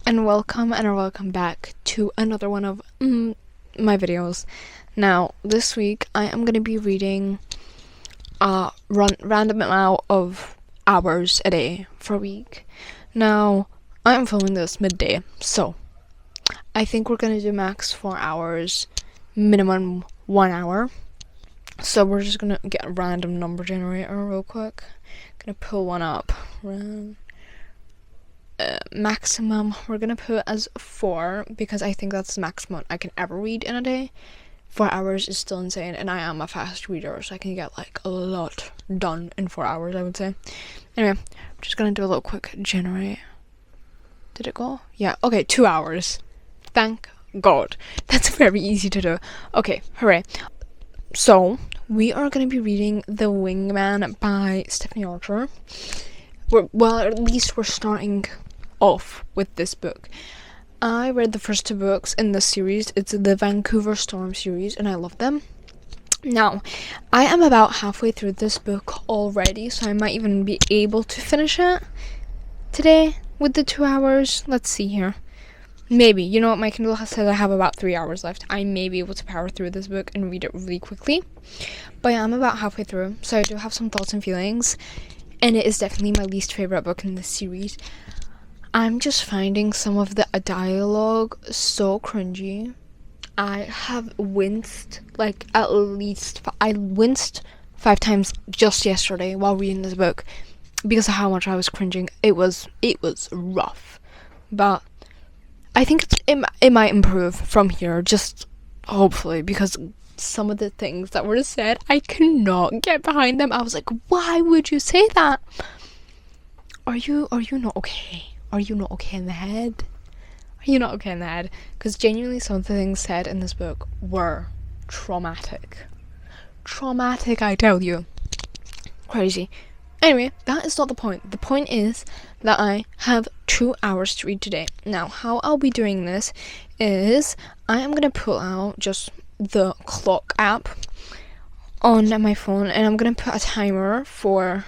and welcome back to another one of my videos. Now, this week I am going to be reading a random amount of hours a day for a week. Now, I am filming this midday, so I think we're going to do max 4 hours, minimum 1 hour. So we're just going to get a random number generator real quick. Gonna pull one up. Maximum we're gonna put as 4 because I think that's the maximum I can ever read in a day. 4 hours is still insane, and I am a fast reader, so I can get like a lot done in 4 hours, I would say. Anyway, I'm just gonna do a little quick generate. Did it go? Yeah, okay, 2 hours. Thank God. That's very easy to do. Okay, hooray. So we are gonna be reading The Wingman by Stephanie Archer. At least we're starting off with this book. I read the first 2 books in this series. It's the Vancouver Storm series, and I love them. Now, I am about halfway through this book already, so I might even be able to finish it today with the 2 hours. Let's see here. Maybe. You know what? My Kindle has said I have about 3 hours left. I may be able to power through this book and read it really quickly. But I'm about halfway through, so I do have some thoughts and feelings. And it is definitely my least favorite book in this series. I'm just finding some of the dialogue so cringy. I have winced I winced 5 times just yesterday while reading this book because of how much I was cringing. It was rough, but I think it might improve from here, just hopefully, because some of the things that were said, I cannot get behind them. I was like, why would you say that? Are you not okay? Are you not okay in the head? Are you not okay in the head? Because genuinely some of the things said in this book were traumatic. Traumatic, I tell you. Crazy. Anyway, that is not the point. The point is that I have 2 hours to read today. Now, how I'll be doing this is I am going to pull out just the clock app on my phone, and I'm going to put a timer for...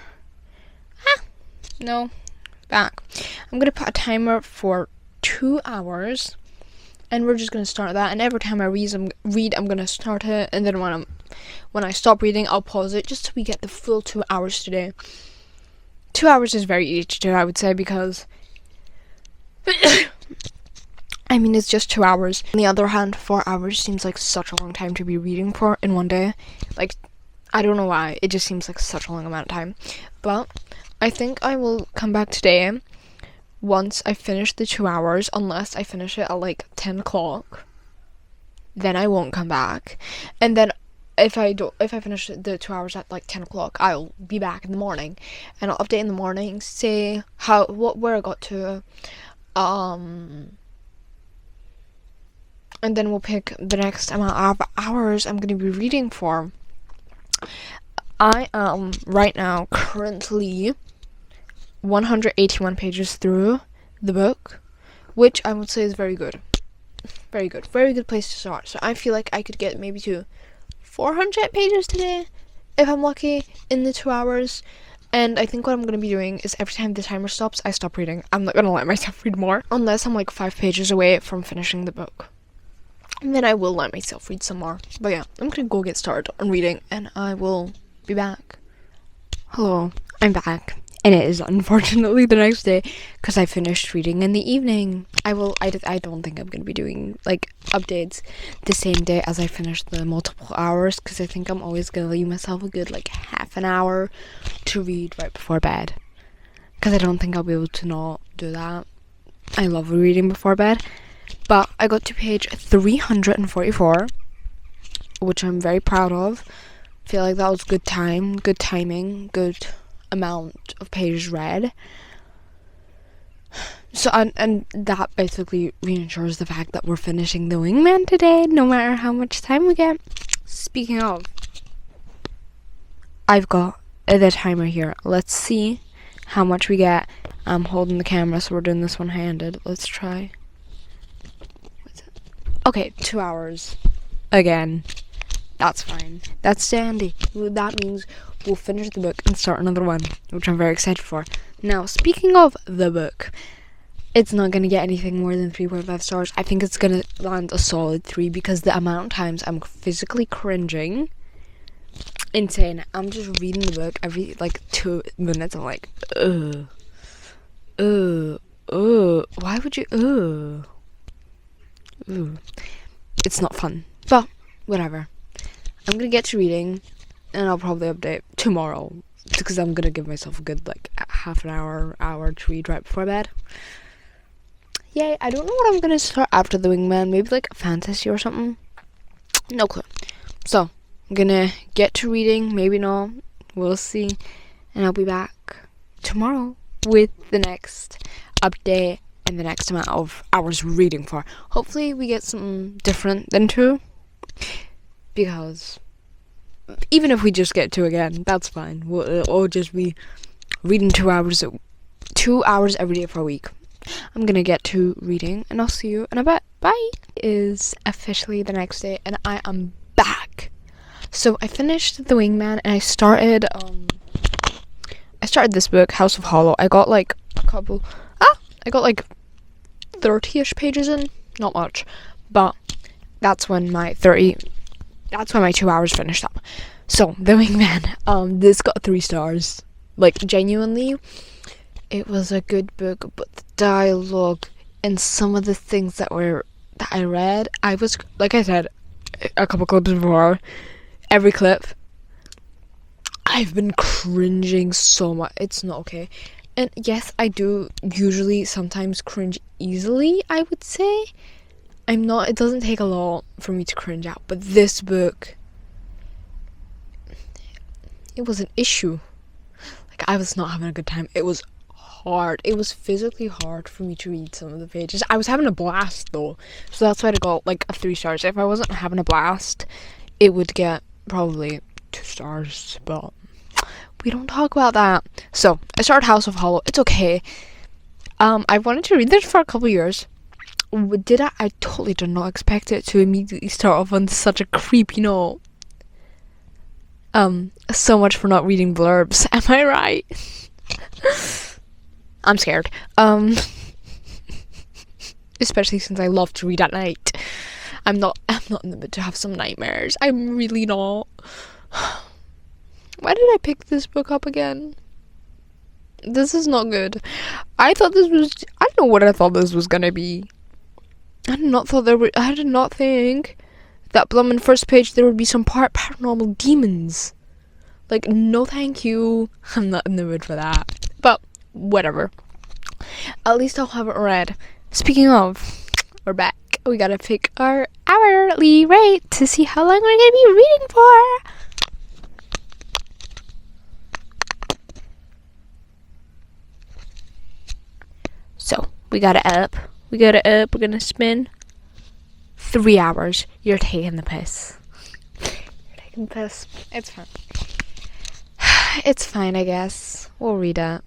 I'm going to put a timer for 2 hours, and we're just going to start that, and every time I read, I'm going to start it, and then when I stop reading, I'll pause it, just so we get the full 2 hours today. 2 hours is very easy to do, I would say, because I mean, it's just 2 hours. On the other hand, 4 hours seems like such a long time to be reading for in one day. Like, I don't know why, it just seems like such a long amount of time. But I think I will come back today once I finish the 2 hours, unless I finish it at like 10 o'clock. Then I won't come back. And then if I finish the 2 hours at like 10 o'clock, I'll be back in the morning, and I'll update in the morning, say where I got to, and then we'll pick the next amount of hours I'm going to be reading for. I am right now currently 181 pages through the book, which I would say is very good. Very good. Very good place to start. So I feel like I could get maybe to 400 pages today, if I'm lucky, in the 2 hours. And I think what I'm going to be doing is every time the timer stops, I stop reading. I'm not going to let myself read more, unless I'm like 5 pages away from finishing the book. And then I will let myself read some more. But yeah, I'm going to go get started on reading, and I will be back. Hello, I'm back. And it is unfortunately the next day, because I finished reading in the evening. I don't think I'm going to be doing like updates the same day as I finish the multiple hours, because I think I'm always going to leave myself a good like half an hour to read right before bed, because I don't think I'll be able to not do that. I love reading before bed. But I got to page 344, which I'm very proud of. Feel like that was good timing, good amount of pages read. So and that basically reassures the fact that we're finishing The Wingman today, no matter how much time we get. Speaking of, I've got the timer here. Let's see how much we get. I'm holding the camera, so we're doing this one-handed. Let's try. Okay, 2 hours. Again. That's fine. That's dandy. That means we'll finish the book and start another one, which I'm very excited for. Now, speaking of the book, It's not gonna get anything more than 3.5 stars. I think it's gonna land a solid 3 because the amount of times I'm physically cringing, insane. I'm just reading the book every like 2 minutes. I'm like, why would you, It's not fun, but whatever. I'm gonna get to reading, and I'll probably update tomorrow because I'm gonna give myself a good like half an hour to read right before bed. Yay! I don't know what I'm gonna start after The Wingman. Maybe like a fantasy or something. No clue. So I'm gonna get to reading. Maybe not. We'll see. And I'll be back tomorrow with the next update and the next amount of hours reading for. Hopefully we get something different than 2. Because even if we just get 2 again, that's fine. We'll just be reading 2 hours every day for a week. I'm gonna get to reading, and I'll see you in a bit. Bye. It is officially the next day, and I am back. So I finished The Wingman, and I started this book, House of Hollow. I got like 30-ish pages in. Not much, but that's when my 2 hours finished up. So The Wingman, this got 3 stars. Like, genuinely, it was a good book, but the dialogue and some of the things that I read, I was, like I said a couple clips before, every clip, I've been cringing so much. It's not okay. And yes, I do usually sometimes cringe easily, I would say. It doesn't take a lot for me to cringe out, but this book, it was an issue. Like, I was not having a good time. It was hard. It was physically hard for me to read some of the pages. I was having a blast though, so that's why I got like a 3 stars. If I wasn't having a blast, it would get probably 2 stars, but we don't talk about that. So I started House of Hollow. It's okay. I wanted to read this for a couple years. I totally did not expect it to immediately start off on such a creepy note. So much for not reading blurbs. Am I right? I'm scared. Especially since I love to read at night. I'm not in the mood to have some nightmares. I'm really not. Why did I pick this book up again? This is not good. I don't know what I thought this was gonna be. I did not think that bloomin' first page there would be some paranormal demons. Like, no thank you. I'm not in the mood for that. But whatever. At least I'll have it read. Speaking of, we're back. We gotta pick our hourly rate to see how long we're gonna be reading for. So, we got it up. We're gonna spend 3 hours. You're taking the piss. It's fine. It's fine, I guess. We'll read it.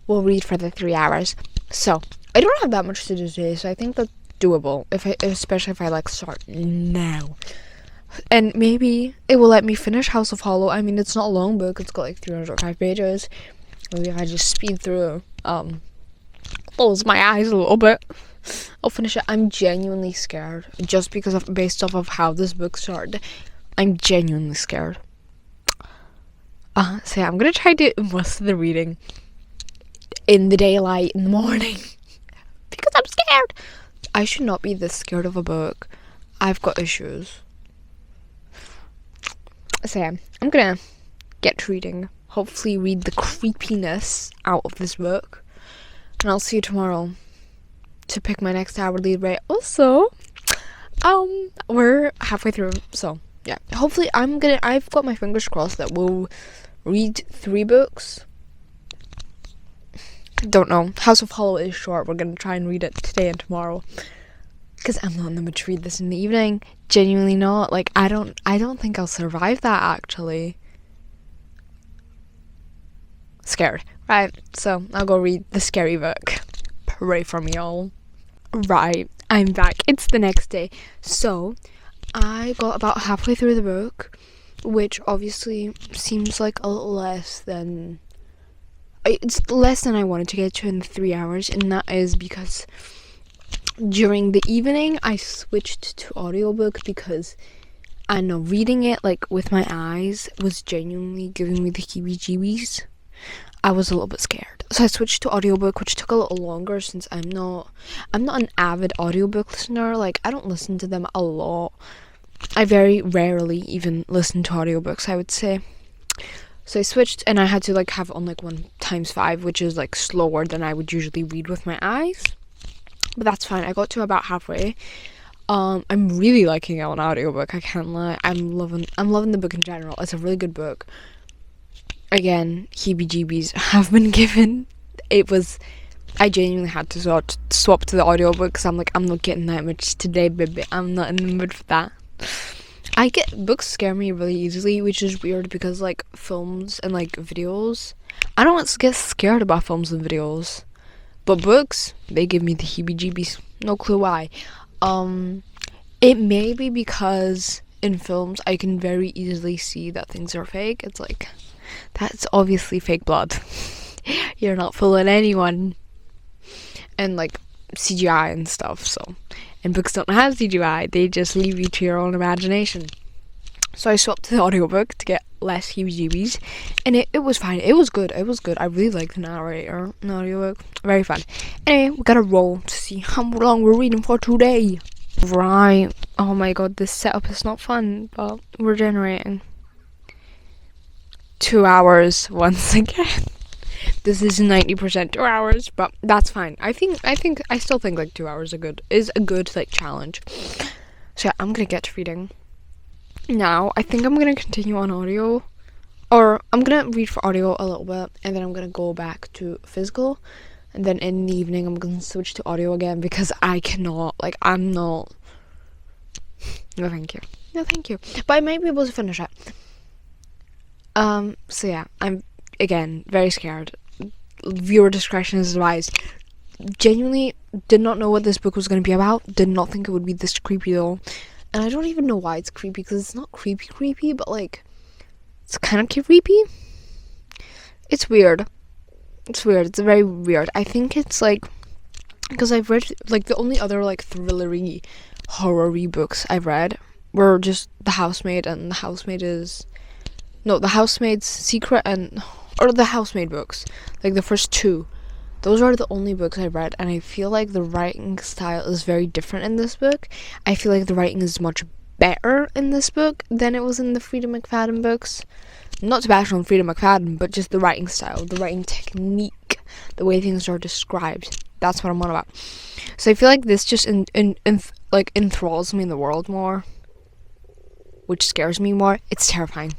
We'll read for the 3 hours. So, I don't have that much to do today, so I think that's doable. Especially if I like start now. And maybe it will let me finish House of Hollow. I mean, it's not a long book. It's got like 305 pages. Maybe if I just speed through, close my eyes a little bit, I'll finish it. I'm genuinely scared. Just based off of how this book started. I'm genuinely scared. So yeah, I'm gonna try to do most of the reading in the daylight, in the morning. Because I'm scared. I should not be this scared of a book. I've got issues. So yeah, I'm gonna get to reading. Hopefully read the creepiness out of this book. And I'll see you tomorrow to pick my next hourly rate. Also, we're halfway through, so yeah. Hopefully I've got my fingers crossed that we'll read 3 books. Don't know. House of Hollow is short. We're gonna try and read it today and tomorrow. Because I'm not in the mood to read this in the evening. Genuinely not. Like, I don't think I'll survive that, actually. Scared. Right, so I'll go read the scary book. Pray for me, all. Right, I'm back. It's the next day. So, I got about halfway through the book, which obviously seems like a little less than it's less than I wanted to get to in 3 hours, and that is because during the evening I switched to audiobook because I know reading it like with my eyes was genuinely giving me the heebie-jeebies. I was a little bit scared, so I switched to audiobook, which took a little longer since I'm not an avid audiobook listener. Like, I don't listen to them a lot. I very rarely even listen to audiobooks, I would say. So I switched, and I had to like have on like 1x5, which is like slower than I would usually read with my eyes. But that's fine. I got to about halfway. I'm really liking it on audiobook, I can't lie. I'm loving the book in general. It's a really good book. Again, heebie-jeebies have been given. I genuinely had to swap to the audiobook because I'm like, I'm not getting that much today, baby. I'm not in the mood for that. Books scare me really easily, which is weird because like films and like videos, I don't get scared about films and videos. But books, they give me the heebie-jeebies. No clue why. It may be because in films I can very easily see that things are fake. It's like, that's obviously fake blood. You're not fooling anyone. And like CGI and stuff, so. And books don't have CGI, they just leave you to your own imagination. So I swapped to the audiobook to get less heebie-jeebies, and it was fine. It was good. I really like the narrator in the audiobook. Very fun. Anyway, we gotta roll to see how long we're reading for today. Right. Oh my god, this setup is not fun, but we're generating 2 hours once again. This is 90% 2 hours, but that's fine. I still think like 2 hours is a good like challenge. So yeah, I'm gonna get to reading. Now, I think I'm gonna continue on audio, or I'm gonna read for audio a little bit, and then I'm gonna go back to physical, and then in the evening I'm gonna switch to audio again because I cannot, like, I'm not. No thank you. But I might be able to finish it. So yeah, I'm again very scared. Viewer discretion is advised. Genuinely did not know what this book was gonna be about. Did not think it would be this creepy though. And I don't even know why it's creepy, because it's not creepy, but like, it's kind of creepy. It's weird. It's very weird. I think it's like, because I've read, like, the only other like thrillery, horror-y books I've read were just The Housemaid and The Housemaid's Secret, or the Housemaid books, like the first two. Those are the only books I've read, and I feel like the writing style is very different in this book. I feel like the writing is much better in this book than it was in the Freida McFadden books. Not to bash on Freida McFadden, but just the writing style, the writing technique, the way things are described. That's what I'm on about. So I feel like this just enthralls me in the world more, which scares me more. It's terrifying.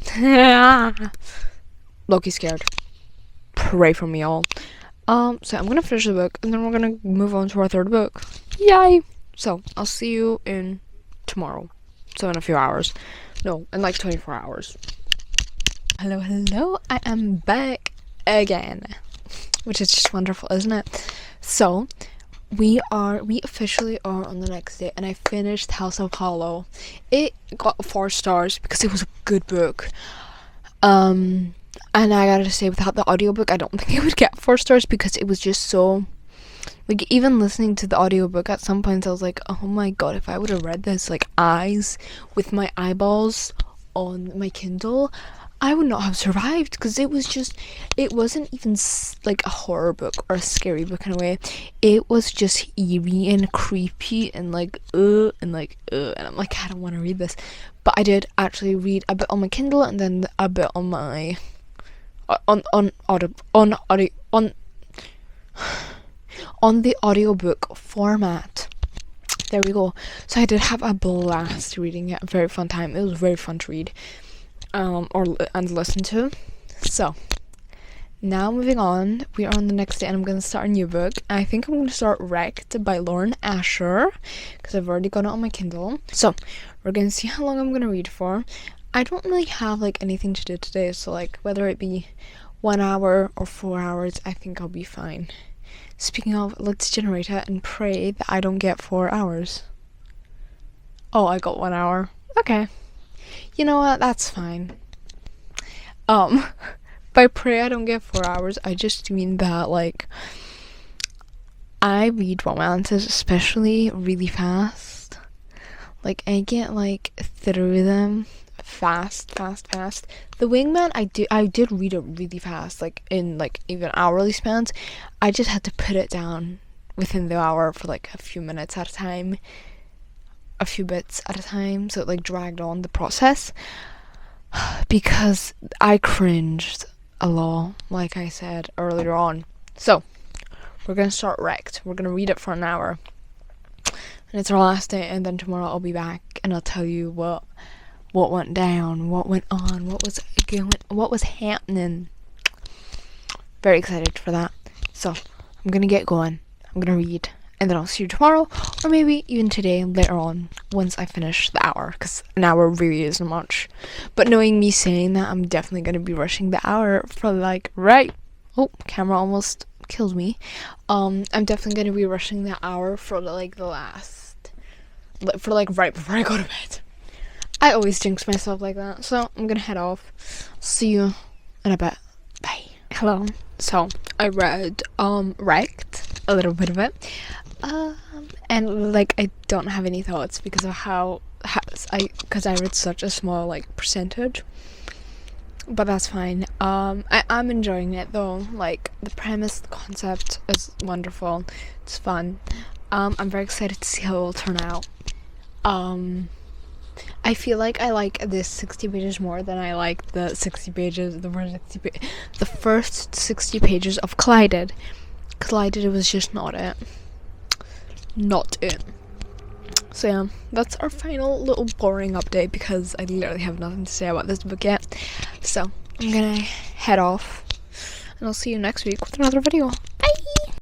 Loki scared. Pray for me all. So I'm gonna finish the book, and then we're gonna move on to our third book. Yay! So I'll see you in tomorrow. So in a few hours. No, in like 24 hours. Hello, I am back again. Which is just wonderful, isn't it? So we officially are on the next day, and I finished House of Hollow. It got 4 stars because it was a good book. And I gotta say, without the audiobook, I don't think it would get 4 stars because it was just so, like, even listening to the audiobook at some points I was like, oh my god, if I would have read this like eyes with my eyeballs on my Kindle, I would not have survived, because it wasn't even like a horror book or a scary book in a way. It was just eerie and creepy and like and I'm like, I don't want to read this. But I did actually read a bit on my Kindle, and then a bit on my on the audiobook format. There we go. So I did have a blast reading it. A very fun time. It was very fun to read and listen to. So now moving on, we are on the next day, and I'm going to start a new book. I think I'm going to start Wrecked by Lauren Asher, because I've already got it on my Kindle. So we're going to see how long I'm going to read for. I don't really have like anything to do today, so like whether it be 1 hour or 4 hours, I think I'll be fine. Speaking of, let's generate it and pray that I don't get 4 hours. Oh, I got 1 hour. Okay. You know what? That's fine. by pray I don't get 4 hours. I just mean that like I read romances especially really fast. Like I get like through them fast. The Wingman I did read it really fast, like in like even hourly spans. I just had to put it down within the hour for like a few minutes at a time, a few bits at a time, so it like dragged on the process because I cringed a lot, like I said earlier on. So we're gonna start Wrecked. We're gonna read it for an hour, and it's our last day, and then tomorrow I'll be back and I'll tell you what went down, what went on, what was happening. Very excited for that. So I'm gonna get going. I'm gonna read, and then I'll see you tomorrow, or maybe even today later on once I finish the hour, because an hour really isn't much. But knowing me saying that, I'm definitely gonna be rushing the hour for like camera almost killed me. I'm definitely gonna be rushing the hour for like the last, for like right before I go to bed. I always jinx myself like that, so I'm gonna head off. See you in a bit. Bye. Hello. So I read Wrecked, a little bit of it, and like I don't have any thoughts because of because I read such a small like percentage, but that's fine. I'm enjoying it though. Like the premise, the concept is wonderful. It's fun. I'm very excited to see how it will turn out. I feel like I like this 60 pages more than I like the first 60 pages of Collided. Collided was just not it. So yeah, that's our final little boring update because I literally have nothing to say about this book yet. So I'm gonna head off, and I'll see you next week with another video. Bye!